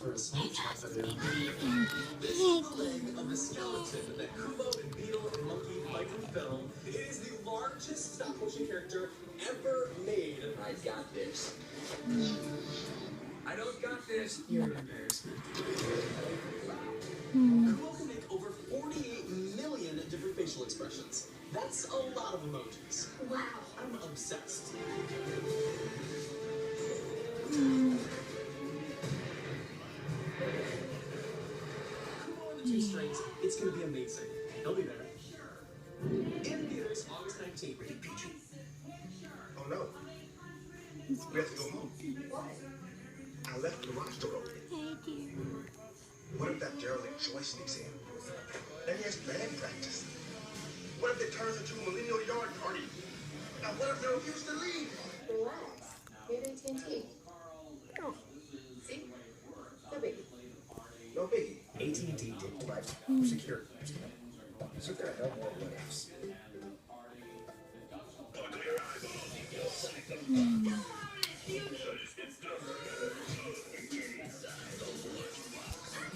for a smooth transition. This is the leg of the skeleton that Kubo and Beetle and Monkey fight in film. It is the largest stop motion character ever made. I got this. I don't got this. You're an embarrassment. Kubo can make over 48 million different facial expressions. That's a lot of emojis. Wow. I'm obsessed. Kubo and the Two Strings, it's going to be amazing. He'll be there. In theaters August 19th. Rated PG. Oh no. We have to go home. Why? I left the garage door open. What if that derelict Joy sneaks in? Then he has band practice. What if it turns into a millennial yard party? Now what if they refuse to leave? Relax. We have AT&T. Oh. See? No biggie. No biggie. AT&T did life secure. So there are no more what ifs.